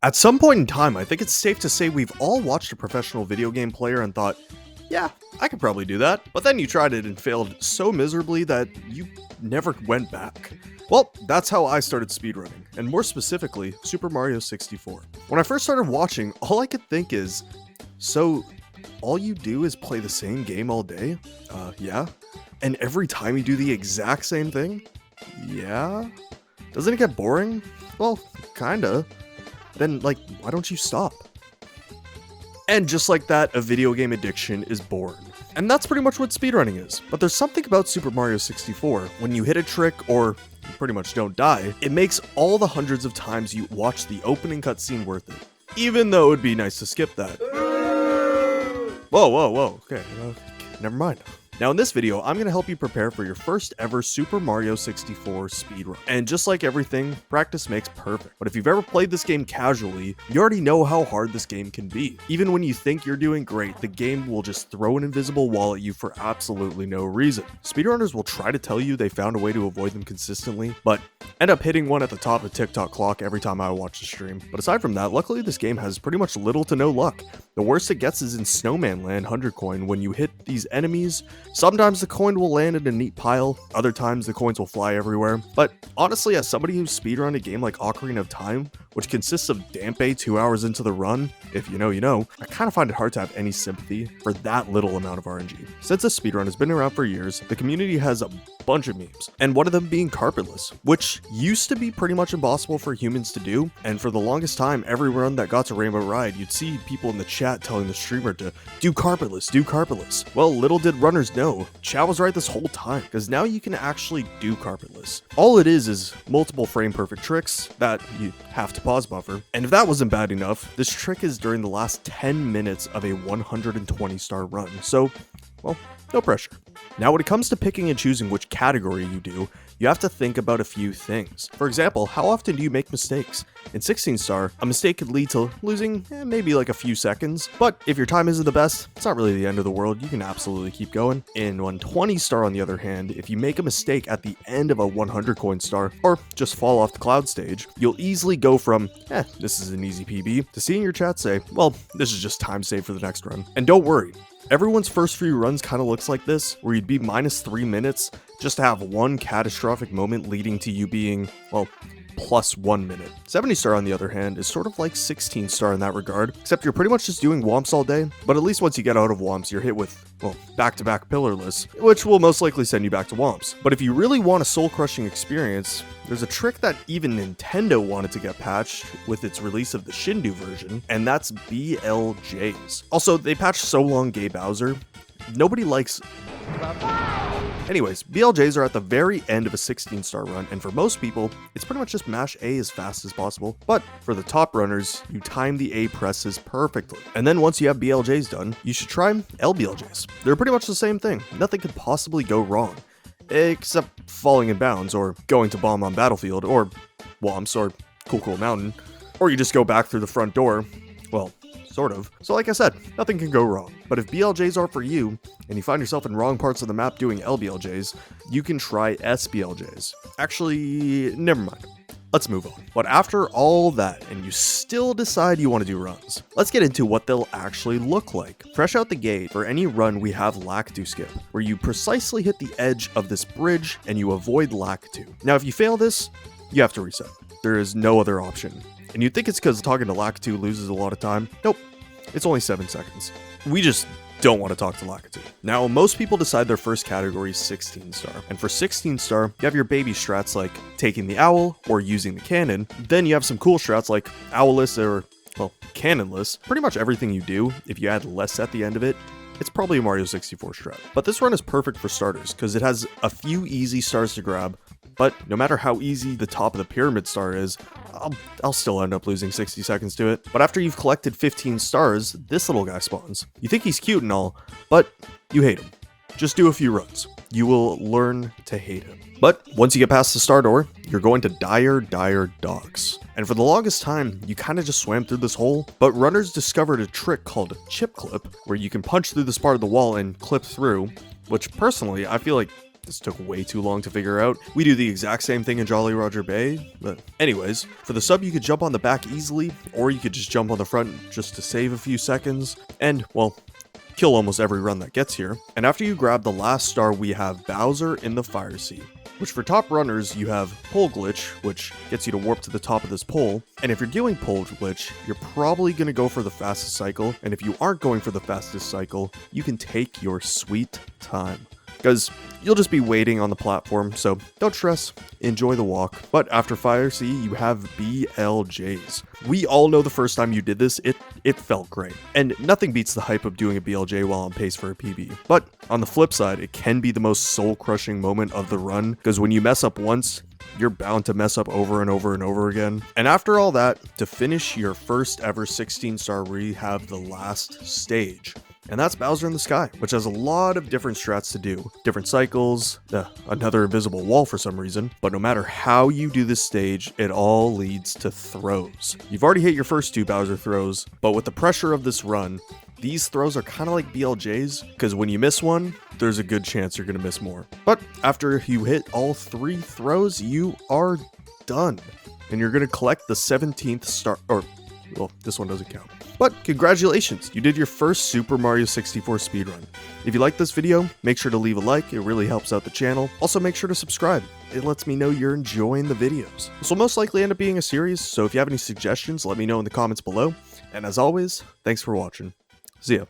At some point in time, I think it's safe to say we've all watched a professional video game player and thought, yeah, I could probably do that. But then you tried it and failed so miserably that you never went back. Well, that's how I started speedrunning, and more specifically, Super Mario 64. When I first started watching, all I could think is, so all you do is play the same game all day? Yeah? And every time you do the exact same thing? Yeah? Doesn't it get boring? Well, kinda. Then, why don't you stop? And just like that, a video game addiction is born. And that's pretty much what speedrunning is. But there's something about Super Mario 64, when you hit a trick or you pretty much don't die, it makes all the hundreds of times you watch the opening cutscene worth it. Even though it'd be nice to skip that. Whoa, okay, never mind. Now in this video, I'm going to help you prepare for your first ever Super Mario 64 speedrun. And just like everything, practice makes perfect. But if you've ever played this game casually, you already know how hard this game can be. Even when you think you're doing great, the game will just throw an invisible wall at you for absolutely no reason. Speedrunners will try to tell you they found a way to avoid them consistently, but end up hitting one at the top of TikTok clock every time I watch the stream. But aside from that, luckily this game has pretty much little to no luck. The worst it gets is in Snowman Land 100 coin when you hit these enemies. Sometimes the coin will land in a neat pile, other times the coins will fly everywhere. But honestly, as somebody who's speedrun a game like Ocarina of Time, which consists of Dampe 2 hours into the run, if you know, you know, I kind of find it hard to have any sympathy for that little amount of RNG. Since this speedrun has been around for years, the community has a bunch of memes, and one of them being carpetless, which used to be pretty much impossible for humans to do, and for the longest time, every run that got to Rainbow Ride, you'd see people in the chat telling the streamer to do carpetless, do carpetless. Well, little did runners know, Chow was right this whole time, because now you can actually do carpetless. All it is multiple frame perfect tricks that you have to pause buffer, and if that wasn't bad enough, this trick is during the last 10 minutes of a 120 star run, so, well, no pressure. Now when it comes to picking and choosing which category you do, you have to think about a few things. For example, how often do you make mistakes? In 16 star, a mistake could lead to losing maybe like a few seconds, but if your time isn't the best, it's not really the end of the world, you can absolutely keep going. In 120 star on the other hand, if you make a mistake at the end of a 100 coin star, or just fall off the cloud stage, you'll easily go from, this is an easy PB, to seeing your chat say, well, this is just time saved for the next run. And don't worry, everyone's first few runs kind of looks like this, where you'd be minus 3 minutes just to have one catastrophic moment leading to you being, well, plus 1 minute. 70 star on the other hand is sort of like 16 star in that regard, except you're pretty much just doing womps all day, but at least once you get out of womps, you're hit with, well, back-to-back pillarless, which will most likely send you back to womps. But if you really want a soul-crushing experience, there's a trick that even Nintendo wanted to get patched with its release of the Shindu version, and that's BLJs. Also, they patched So Long Gay Bowser. Nobody likes... Anyways, BLJs are at the very end of a 16 star run, and for most people, it's pretty much just mash A as fast as possible, but for the top runners, you time the A presses perfectly. And then once you have BLJs done, you should try LBLJs. They're pretty much the same thing, nothing could possibly go wrong, except falling in bounds, or going to bomb on Battlefield, or Womps, or Cool Mountain, or you just go back through the front door, well, sort of. So like I said, nothing can go wrong. But if BLJs are for you, and you find yourself in wrong parts of the map doing LBLJs, you can try SBLJs. Actually, never mind. Let's move on. But after all that, and you still decide you want to do runs, let's get into what they'll actually look like. Fresh out the gate, for any run we have Lakitu Skip, where you precisely hit the edge of this bridge and you avoid Lakitu. Now if you fail this, you have to reset. There is no other option. And you'd think it's because talking to Lakitu loses a lot of time. Nope, it's only 7 seconds. We just don't want to talk to Lakitu. Now, most people decide their first category is 16 star. And for 16 star, you have your baby strats like taking the owl or using the cannon. Then you have some cool strats like owlless or, well, cannonless. Pretty much everything you do, if you add less at the end of it, it's probably a Mario 64 strat. But this run is perfect for starters because it has a few easy stars to grab, but no matter how easy the top of the pyramid star is, I'll still end up losing 60 seconds to it. But after you've collected 15 stars, this little guy spawns. You think he's cute and all, but you hate him. Just do a few runs. You will learn to hate him. But once you get past the star door, you're going to dire docks. And for the longest time, you kind of just swam through this hole, but runners discovered a trick called chip clip, where you can punch through this part of the wall and clip through, which personally, I feel like This took way too long to figure out. We do the exact same thing in Jolly Roger Bay, but anyways, for the sub you could jump on the back easily, or you could just jump on the front just to save a few seconds, and, well, kill almost every run that gets here. And after you grab the last star, we have Bowser in the fire seat, which for top runners, you have pole glitch, which gets you to warp to the top of this pole. And if you're doing pole glitch, you're probably going to go for the fastest cycle. And if you aren't going for the fastest cycle, you can take your sweet time, because you'll just be waiting on the platform, so don't stress, enjoy the walk. But after Fire C, you have BLJs. We all know the first time you did this, it felt great. And nothing beats the hype of doing a BLJ while on pace for a PB. But on the flip side, it can be the most soul-crushing moment of the run, because when you mess up once, you're bound to mess up over and over and over again. And after all that, to finish your first ever 16-star, we have the last stage. And that's Bowser in the Sky, which has a lot of different strats to do. Different cycles, another invisible wall for some reason. But no matter how you do this stage, it all leads to throws. You've already hit your first 2 Bowser throws, but with the pressure of this run, these throws are kind of like BLJs, because when you miss one, there's a good chance you're going to miss more. But after you hit all 3 throws, you are done. And you're going to collect the 17th star, or, well, this one doesn't count. But congratulations, you did your first Super Mario 64 speedrun. If you like this video, make sure to leave a like, it really helps out the channel. Also make sure to subscribe, it lets me know you're enjoying the videos. This will most likely end up being a series, so if you have any suggestions, let me know in the comments below. And as always, thanks for watching. See ya.